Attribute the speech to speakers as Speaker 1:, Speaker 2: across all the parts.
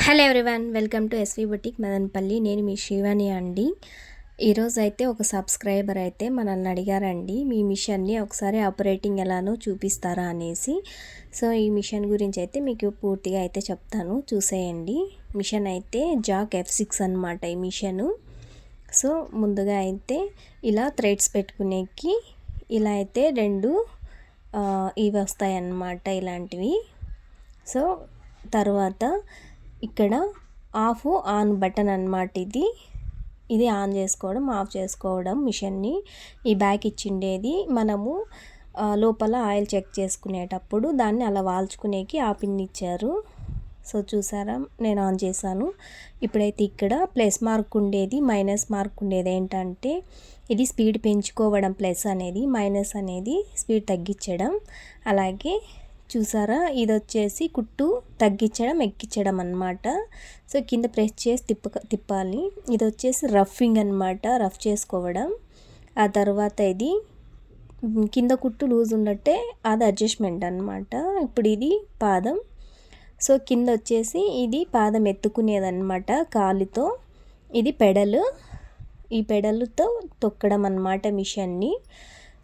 Speaker 1: Hello everyone, welcome to SV boutique Madanapalle. నేను మీ శ్రీవాణి అండి. ఈరోజు అయితే ఒక సబ్స్క్రైబర్ అయితే మనల్ని అడిగారండి, మీ మిషన్ని ఒకసారి ఆపరేటింగ్ ఎలానో చూపిస్తారా అనేసి. సో ఈ మిషన్ గురించి అయితే మీకు పూర్తిగా అయితే చెప్తాను, చూసేయండి. మిషన్ అయితే జాక్ F6 అనమాట ఈ మిషను. సో ముందుగా అయితే ఇలా థ్రెడ్స్ పెట్టుకునేకి ఇలా అయితే రెండు ఇవి వస్తాయి అన్నమాట, ఇలాంటివి. సో తర్వాత ఇక్కడ ఆఫ్ ఆన్ బటన్ అన్నమాట. ఇది ఆన్ చేసుకోవడం, ఆఫ్ చేసుకోవడం మిషన్ని. ఈ బ్యాక్ ఇచ్చిండేది మనము లోపల ఆయిల్ చెక్ చేసుకునేటప్పుడు దాన్ని అలా వాల్చుకునేకి ఆ పిన్ ఇచ్చారు. సో చూసారా, నేను ఆన్ చేశాను. ఇప్పుడైతే ఇక్కడ ప్లస్ మార్క్ ఉండేది, మైనస్ మార్క్ ఉండేది ఏంటంటే ఇది స్పీడ్ పెంచుకోవడం ప్లస్ అనేది, మైనస్ అనేది స్పీడ్ తగ్గించడం. అలాగే చూసారా, ఇది వచ్చేసి కుట్టు తగ్గించడం ఎక్కించడం అన్నమాట. సో కింద ప్రెస్ చేసి తిప్పాలి. ఇది వచ్చేసి రఫింగ్ అన్నమాట, రఫ్ చేసుకోవడం. ఆ తర్వాత ఇది కింద కుట్టు లూజ్ ఉన్నట్టే అది అడ్జస్ట్మెంట్ అన్నమాట. ఇప్పుడు ఇది పాదం. సో కింద వచ్చేసి ఇది పాదం ఎత్తుకునేదన్నమాట కాలుతో. ఇది పెడల్, ఈ పెడల్తో తొక్కడం అన్నమాట మిషన్ని.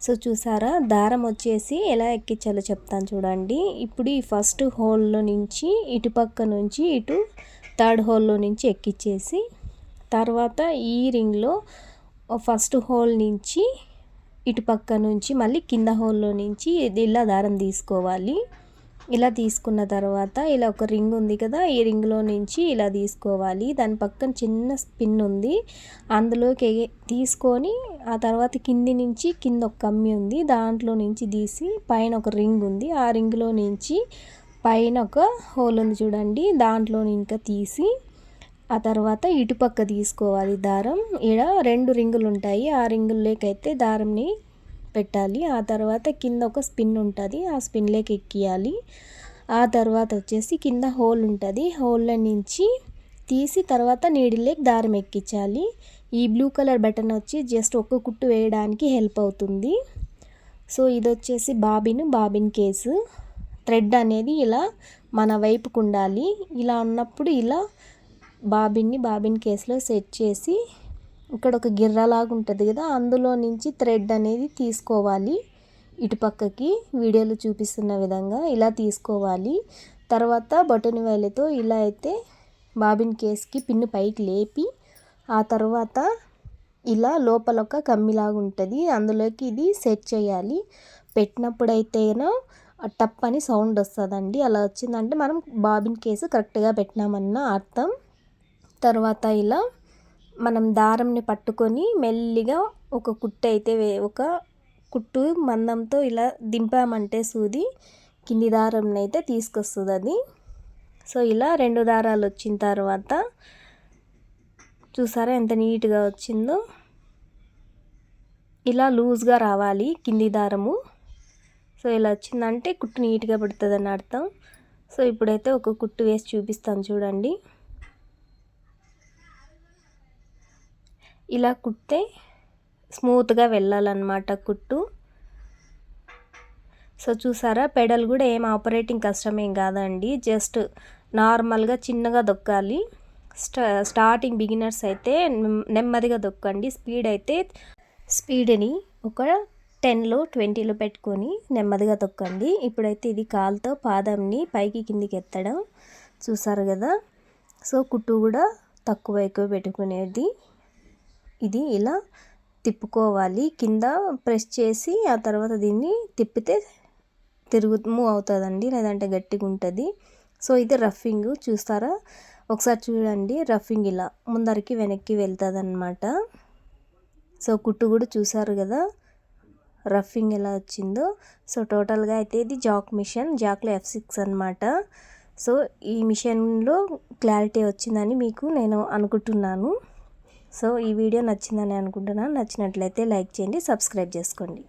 Speaker 1: సో చూసారా, దారం వచ్చేసి ఎలా ఎక్కించాలో చెప్తాను చూడండి. ఇప్పుడు ఈ ఫస్ట్ హోల్లో నుంచి ఇటుపక్క నుంచి ఇటు థర్డ్ హోల్లో నుంచి ఎక్కించేసి, తర్వాత ఈ రింగ్లో ఫస్ట్ హోల్ నుంచి ఇటుపక్క నుంచి మళ్ళీ కింద హోల్లో నుంచి ఇలా దారం తీసుకోవాలి. ఇలా తీసుకున్న తర్వాత ఇలా ఒక రింగ్ ఉంది కదా, ఈ రింగ్లో నుంచి ఇలా తీసుకోవాలి. దాని పక్కన చిన్న స్పిన్ ఉంది, అందులోకి తీసుకొని ఆ తర్వాత కింది నుంచి కింద ఒక కమ్మి ఉంది, దాంట్లో నుంచి తీసి పైన ఒక రింగ్ ఉంది, ఆ రింగ్లో నుంచి పైన ఒక హోల్ ఉంది చూడండి, దాంట్లో ఇంకా తీసి ఆ తర్వాత ఇటుపక్క తీసుకోవాలి దారం. ఇక్కడ రెండు రింగులు ఉంటాయి, ఆ రింగుల్లోకైతే దారంని పెట్టాలి. ఆ తర్వాత కింద ఒక స్పిన్ ఉంటుంది, ఆ స్పిన్లోకి ఎక్కియాలి. ఆ తర్వాత వచ్చేసి కింద హోల్ ఉంటుంది, హోల్లో నుంచి తీసి తర్వాత నీడిల్లోకి దారం ఎక్కించాలి. ఈ బ్లూ కలర్ బటన్ వచ్చి జస్ట్ ఒక్క కుట్టు వేయడానికి హెల్ప్ అవుతుంది. సో ఇది వచ్చేసి బాబిన్ కేసు. థ్రెడ్ అనేది ఇలా మన వైపుకు ఉండాలి. ఇలా ఉన్నప్పుడు ఇలా బాబిన్ కేసులో సెట్ చేసి ఇక్కడ ఒక గిర్రలాగా ఉంటుంది కదా, అందులో నుంచి థ్రెడ్ అనేది తీసుకోవాలి. ఇటుపక్కకి వీడియోలో చూపిస్తున్న విధంగా ఇలా తీసుకోవాలి. తర్వాత బొటన వేలుతో ఇలా అయితే బాబిన్ కేస్కి పిన్ను పైకి లేపి, ఆ తర్వాత ఇలా లోపల ఒక కమ్మిలాగా ఉంటుంది, అందులోకి ఇది సెట్ చేయాలి. పెట్టినప్పుడు అయితేనో టప్ అని సౌండ్ వస్తుందండి. అలా వచ్చిందంటే మనం బాబిన్ కేసు కరెక్ట్గా పెట్టినామన్న అర్థం. తర్వాత ఇలా మనం దారంని పట్టుకొని మెల్లిగా ఒక కుట్టు అయితే ఒక కుట్టు మందంతో ఇలా దింపామంటే సూది కింది దారంని అయితే తీసుకొస్తుంది అది. సో ఇలా రెండు దారాలు వచ్చిన తర్వాత చూసారా ఎంత నీట్గా వచ్చిందో. ఇలా లూజ్గా రావాలి కింది దారము. సో ఇలా వచ్చిందంటే కుట్టు నీట్గా పడుతుందని అర్థం. సో ఇప్పుడైతే ఒక కుట్టు వేసి చూపిస్తాను చూడండి. ఇలా కుట్టే స్మూత్గా వెళ్ళాలన్నమాట కుట్టు. సో చూసారా, పెడల్ కూడా ఏం ఆపరేటింగ్ కష్టమేం కాదండి, జస్ట్ నార్మల్గా చిన్నగా దొక్కాలి. స్టార్టింగ్ బిగినర్స్ అయితే నెమ్మదిగా దొక్కండి. స్పీడ్ని ఒక 10లో 20లో పెట్టుకొని నెమ్మదిగా తొక్కండి. ఇప్పుడైతే ఇది కాలుతో పాదంని పైకి కిందికి ఎత్తడం చూసారు కదా. సో కుట్టు కూడా తక్కువ ఎక్కువ పెట్టుకునేది. ఇది ఇలా తిప్పుకోవాలి, కింద ప్రెస్ చేసి ఆ తర్వాత దీన్ని తిప్పితే మూవ్ అవుతుందండి, లేదంటే గట్టిగా ఉంటుంది. సో ఇది రఫింగ్ చూస్తారా, ఒకసారి చూడండి. రఫింగ్ ఇలా ముందరికి వెనక్కి వెళ్తుంది అన్నమాట. సో కుట్టు కూడా చూసారు కదా రఫింగ్ ఎలా వచ్చిందో. సో టోటల్గా అయితే ఇది జాక్లో F6 అన్నమాట. సో ఈ మిషన్లో క్లారిటీ వచ్చిందని మీకు నేను అనుకుంటున్నాను. సో ఈ వీడియో నచ్చిందని అనుకుంటున్నాను. నచ్చినట్లయితే లైక్ చేయండి, సబ్స్క్రైబ్ చేసుకోండి.